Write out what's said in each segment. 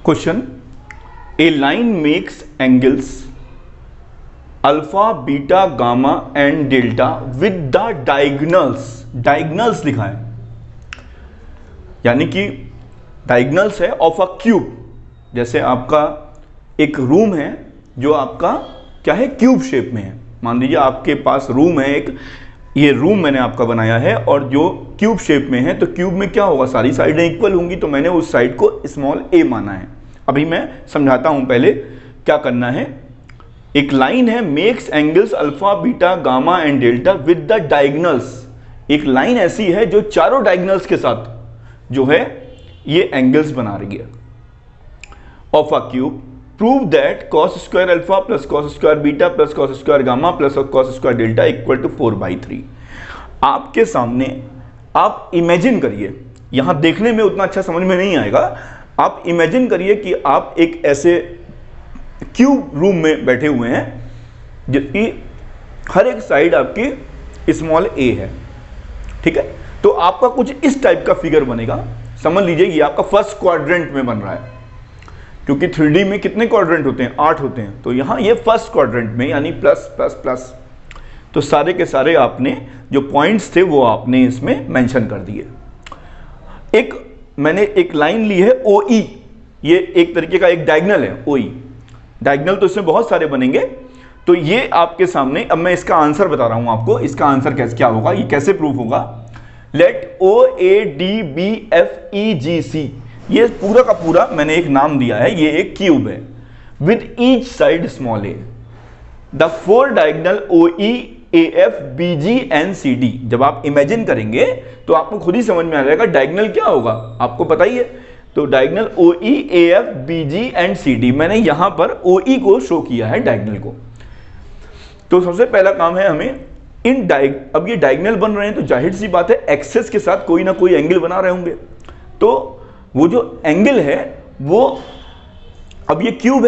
Question, A line makes angles alpha beta gamma and delta with the diagonals लिखा है, यानी कि diagonals है ऑफ अ क्यूब। जैसे आपका एक रूम है जो आपका क्या है, क्यूब शेप में है। मान लीजिए आपके पास रूम है एक, ये रूम मैंने आपका बनाया है और जो क्यूब शेप में है, तो क्यूब में क्या होगा, सारी साइडें इक्वल होंगी, तो मैंने उस साइड को स्मॉल ए माना है। अभी मैं समझाता हूं पहले क्या करना है। एक लाइन है makes angles alpha beta gamma and delta with the diagonals. एक लाइन ऐसी है जो चारों डायगनल्स के साथ जो है ये एंगल्स बना रही है of a cube. Prove that cos square alpha plus cos square beta plus cos square gamma plus cos square delta equal to 4/3। आपके सामने आप इमेजिन करिए, यहां देखने में उतना अच्छा समझ में नहीं आएगा, आप इमेजिन करिए कि आप एक ऐसे क्यूब रूम में बैठे हुए हैं जिसकी हर एक साइड आपकी स्मॉल ए है, ठीक है। तो आपका कुछ इस टाइप का फिगर बनेगा। समझ लीजिए ये आपका फर्स्ट क्वाड्रेंट में बन रहा है, क्योंकि 3D में कितने क्वाड्रेंट होते हैं, 8 होते हैं, तो यहां ये फर्स्ट क्वाड्रेंट में यानी प्लस प्लस प्लस। तो सारे के सारे आपने जो पॉइंट्स थे वो आपने इसमें मेंशन कर दिए। मैंने एक लाइन ली है OE, ये एक तरीके का एक डायगनल है OE। डायगनल तो इसमें बहुत सारे बनेंगे, तो ये आपके सामने, अब मैं इसका आंसर बता रहा हूं आपको, इसका आंसर कैसे क्या होगा, ये कैसे प्रूफ होगा। लेट OADBFEGC, ये पूरा का पूरा मैंने एक नाम दिया है, ये एक क्यूब है with each side small A, the 4 diagonal OE AF BG and CD। जब आप इमेजिन करेंगे तो आपको खुद ही समझ में आ जाएगा डायगनल क्या होगा, आपको पता ही है। तो diagonal OE AF BG and CD, मैंने यहां पर OE को शो किया है डायगनल को। तो सबसे पहला काम है हमें अब ये डायगनल बन रहे हैं तो जाहिर सी बात है एक्सेस के साथ कोई ना कोई एंगल बना रहे होंगे। तो वो जो एंगल है वो, अब ये क्यूब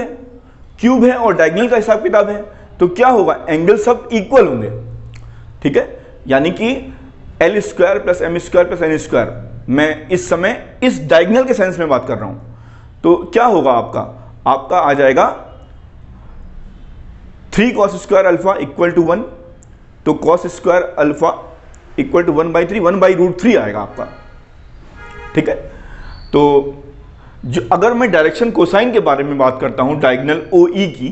है और डायगनल का हिसाब किताब है, तो क्या होगा, एंगल सब इक्वल होंगे, ठीक है। यानी कि L square plus M square plus N square, मैं इस समय इस डायगनल के सेंस में बात कर रहा हूं, तो क्या होगा आपका आ जाएगा 3 cos square alpha equal to 1, तो cos square alpha equal to 1/3, 1/√3 आएगा आपका, ठीक है। तो जो अगर मैं डायरेक्शन कोसाइन के बारे में बात करता हूं डायगनल OE की,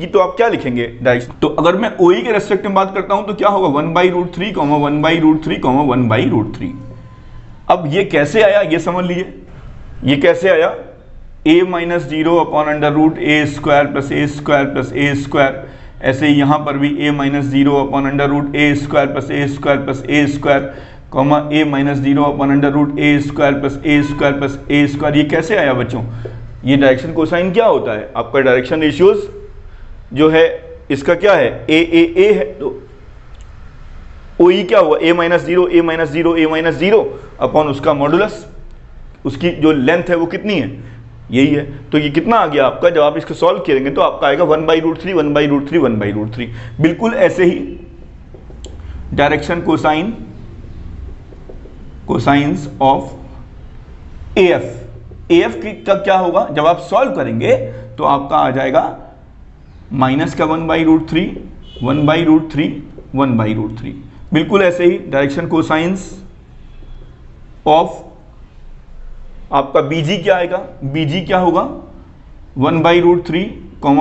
तो आप क्या लिखेंगे डायरेक्शन, तो अगर मैं OE के रेस्पेक्ट में बात करता हूं तो क्या होगा 1/√3, 1/√3, 1/√3। अब ये कैसे आया ये समझ लीजिए, ये कैसे आया, a-0/√a² plus a² plus a²। ऐसे ही यहां पर भी a-0/√a² plus a² plus a², a-0/√a² plus a² plus a²। ये कैसे आया बच्चों, ये डायरेक्शन कोसाइन क्या होता है, आपका डायरेक्शन रेशियोज जो है इसका क्या है, a है, तो OE क्या हुआ, a-0 अपॉन उसका मॉडुलस, उसकी जो लेंथ है वो कितनी है, यही है। तो ये कितना आ गया आपका, जब आप इसको सॉल्व करेंगे तो आपका आएगा 1/√3, 1/√3, 1/√3। बिल्कुल ऐसे ही डायरेक्शन कोसाइंस ऑफ AF का क्या होगा, जब आप सॉल्व करेंगे तो आपका आ जाएगा माइनस का 1/√3, 1/√3, 1/√3। बिल्कुल ऐसे ही डायरेक्शन कोसाइंस ऑफ आपका BG क्या आएगा, BG क्या होगा 1/√3,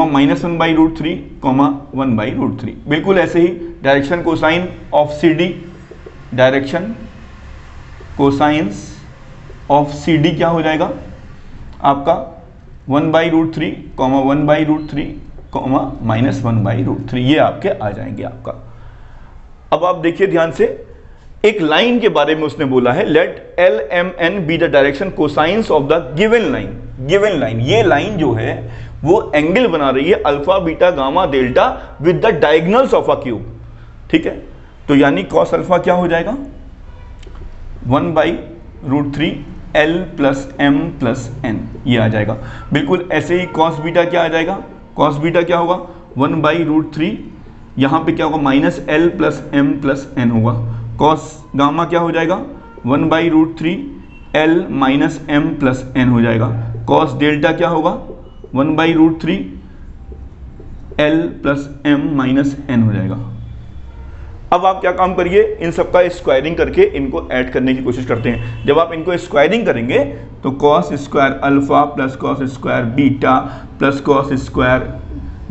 माइनस 1/√3, 1/√3। बिल्कुल ऐसे ही direction cosine of CD, direction cosines of CD क्या हो जाएगा आपका 1/√3, 1/√3, माइनस 1/√3, ये आपके आ जाएंगे आपका। अब आप देखिए ध्यान से, एक लाइन के बारे में उसने बोला है, let LMN be the direction cosines of the given line. ये लाइन जो है वो एंगल बना रही है alpha beta gamma delta with the diagonals of a cube, ठीक है। तो यानी cos अल्फा क्या हो जाएगा 1/√3 L plus M plus N, ये आ जाएगा। बिल्कुल ऐसे ही cos बीटा क्या आ जाएगा, cos बीटा क्या होगा 1/√3, यहां पे क्या होगा minus L plus M plus N होगा। cos गामा क्या हो जाएगा 1/√3 L minus M plus N हो जाएगा। कॉस डेल्टा क्या होगा 1/√3 L plus m minus n हो जाएगा। अब आप क्या काम करिए, इन सबका स्क्वायरिंग करके इनको ऐड करने की कोशिश करते हैं। जब आप इनको स्क्वायरिंग करेंगे तो cos square alpha plus cos square beta plus cos square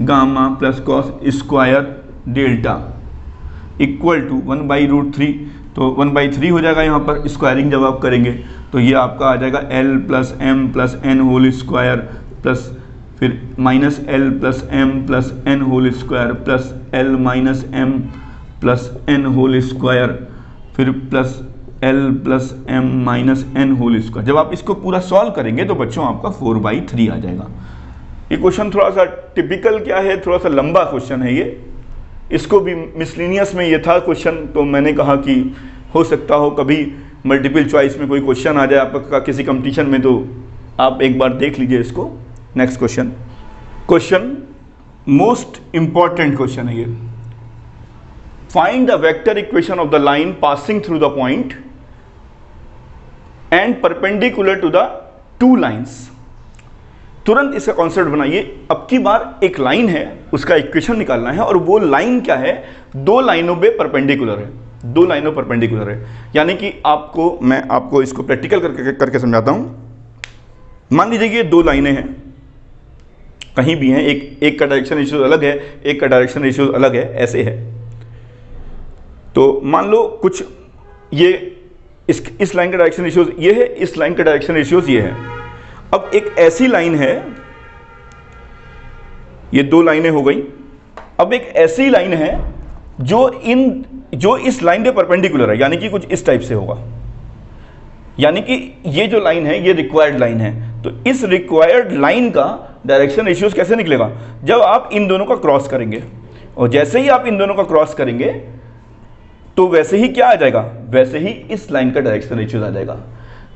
gamma plus cos square delta equal to 1/√3, तो 1/3 हो जाएगा। यहाँ पर स्क्वायरिंग जब आप करेंगे तो ये आपका आ जाएगा L plus m plus n whole square plus फिर minus L plus m plus n whole square plus L minus m plus n whole square फिर plus L plus m minus n whole square. जब आप इसको पूरा solve करेंगे तो बच्चों आपका 4/3 आ जाएगा। ये क्वेश्चन थोड़ा सा टिपिकल क्या है, थोड़ा सा लंबा क्वेश्चन है ये। इसको भी मिसलिनियस में ये था क्वेश्चन, तो मैंने कहा कि हो सकता हो कभी मल्टीपल चॉइस में कोई क्वेश्चन आ जाए आपका किसी कंपटीशन में, तो आप एक बार देख लीजिए इसको। Next question most important question है ये। Find the vector equation of the line passing through the point and perpendicular to the two lines. तुरंत इसका कॉन्सेप्ट बनाइए। अब की बार एक लाइन है, उसका इक्वेशन निकालना है, और वो लाइन क्या है, दो लाइनों पे परपेंडिकुलर है, दो लाइनों परपेंडिकुलर है। यानी कि मैं आपको इसको प्रैक्टिकल करके समझाता हूं। मान लीजिए कि ये दो लाइनें हैं, कहीं भी हैं, एक का डायरेक्शन रेशियो अलग है, एक का डायरेक्शन रेशियो अलग है, ऐसे है। तो मान लो कुछ ये इस लाइन का डायरेक्शन रेशियोज ये है, इस लाइन का डायरेक्शन रेशियोज ये है। अब एक ऐसी लाइन है, ये दो लाइनें हो गई। अब एक ऐसी लाइन है जो इस लाइन पे परपेंडिकुलर है, यानी कि कुछ इस टाइप से होगा। यानी कि ये जो लाइन है ये रिक्वायर्ड लाइन है। तो इस रिक्वायर्ड लाइन का डायरेक्शन रेशियोज कैसे निकलेगा, जब आप इन दोनों का क्रॉस करेंगे। और जैसे ही आप इन दोनों का क्रॉस करेंगे तो वैसे ही क्या आ जाएगा, वैसे ही इस लाइन का डायरेक्शन रेशियोज आ जाएगा।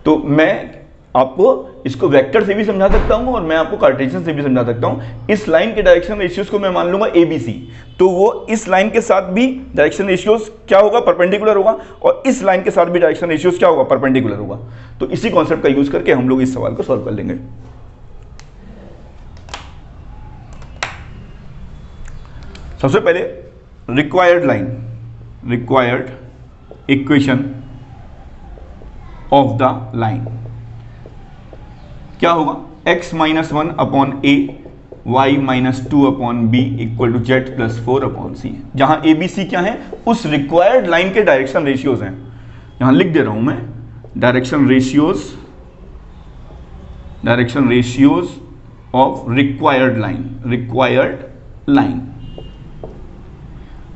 तो मैं आपको इसको वेक्टर से भी समझा सकता हूं और मैं आपको कार्टेशियन से भी समझा सकता हूं। इस लाइन के डायरेक्शन रेशियोज को मैं मान लूंगा ABC, तो वो इस लाइन के साथ भी डायरेक्शन रेशियोज क्या होगा, परपेंडिकुलर होगा, और इस लाइन के साथ भी डायरेक्शन रेशियोज क्या होगा, परपेंडिकुलर होगा। तो इसी कॉन्सेप्ट का यूज करके हम लोग इस सवाल को सॉल्व कर लेंगे। सबसे पहले required line, required equation of the line क्या होगा, x minus 1 upon a y minus 2 upon b equal to z plus 4 upon c। जहां ABC क्या है, उस रिक्वायर्ड लाइन के डायरेक्शन रेशियोज हैं। यहां लिख दे रहा हूं मैं, direction ratios of required line.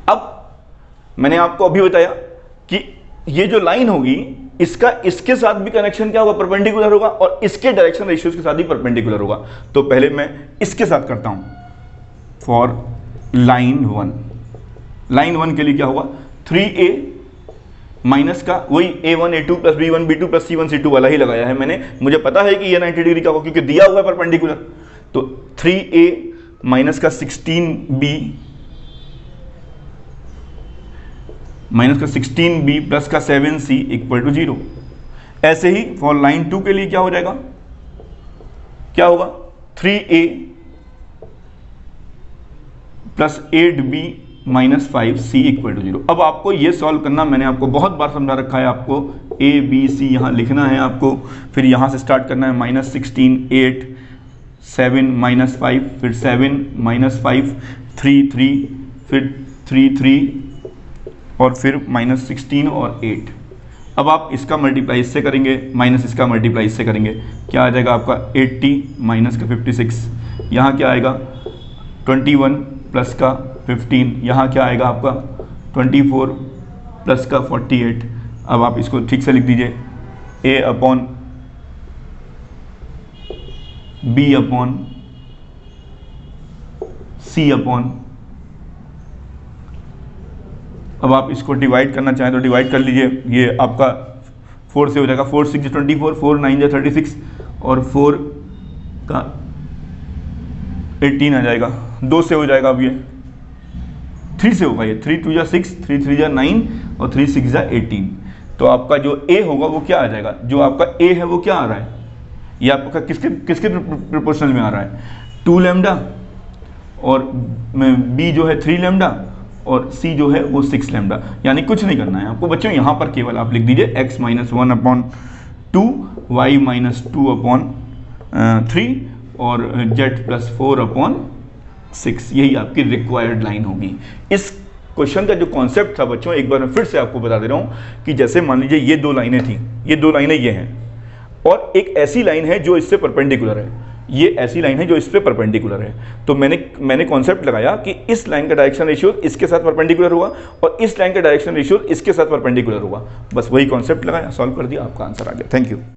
अब मैंने आपको अभी बताया कि ये जो लाइन होगी इसका इसके साथ भी कनेक्शन क्या होगा, परपेंडिकुलर होगा, और इसके डायरेक्शन रेशियोज के साथ भी परपेंडिकुलर होगा। तो पहले मैं इसके साथ करता हूं। फॉर लाइन 1 के लिए क्या होगा, 3a माइनस का वही a1 a2 plus b1 b2 plus c1 c2 वाला ही लगाया है मैंने। मुझे पता है कि ये 90 डिग्री का होगा क्योंकि दिया हुआ है परपेंडिकुलर। तो 3a माइनस का 16b माइनस का 16b प्लस का 7c इक्वल टू 0। ऐसे ही फॉर लाइन 2 के लिए क्या हो जाएगा, क्या होगा, 3a plus 8b minus 5c equal to 0। अब आपको ये सॉल्व करना, मैंने आपको बहुत बार समझा रखा है। आपको a b c यहां लिखना है आपको, फिर यहां से स्टार्ट करना है, माइनस 16 8 7 माइनस 5 फिर 7 माइनस 5 3 3 फिर 3 3 और फिर माइनस 16 और 8। अब आप इसका मल्टीप्लाई इससे करेंगे, माइनस इसका मल्टीप्लाई इससे करेंगे, क्या आ जाएगा आपका 80 माइनस का 56। यहाँ क्या आएगा 21 प्लस का 15, यहाँ क्या आएगा आपका 24 प्लस का 48। अब आप इसको ठीक से लिख दीजिए, a upon b upon c upon, अब आप इसको डिवाइड करना चाहें तो डिवाइड कर लीजिए। ये आपका 4 से हो जाएगा, 4 6 24 4 9 36 और 4 का 18 आ जाएगा। 2 से हो जाएगा, अब ये 3 से होगा, ये 3 2 6 3 3 9 और 3 6 18। तो आपका जो a होगा वो क्या आ जाएगा, जो आपका a है वो क्या आ रहा है, ये आपका किसके किसके प्रोपोर्शनल में आ रहा है, 2 लैम्डा और बी जो है 3 लैम्डा और सी जो है वो 6 लैम्डा। यानी कुछ नहीं करना है आपको बच्चों, यहाँ पर केवल आप लिख दीजिए x माइनस 1/2 y माइनस 2/3 और z प्लस 4/6, यही आपकी रिक्वायर्ड लाइन होगी। इस क्वेश्चन का जो कॉन्सेप्ट था बच्चों, एक बार मैं फिर से आपको बता दे रहा हूँ कि जैसे मान लीजिए ये 2 लाइनें थी, ये 2 लाइनें ये हैं और एक ऐसी लाइन है जो इससे परपेंडिकुलर है, ये ऐसी लाइन है जो इस पे परपेंडिकुलर है। तो मैंने कॉन्सेप्ट लगाया कि इस लाइन का डायरेक्शन रेशियो इसके साथ परपेंडिकुलर हुआ और इस लाइन का डायरेक्शन रेशियो इसके साथ परपेंडिकुलर हुआ, बस वही कॉन्सेप्ट लगाया, सॉल्व कर दिया, आपका आंसर आ गया। Thank you.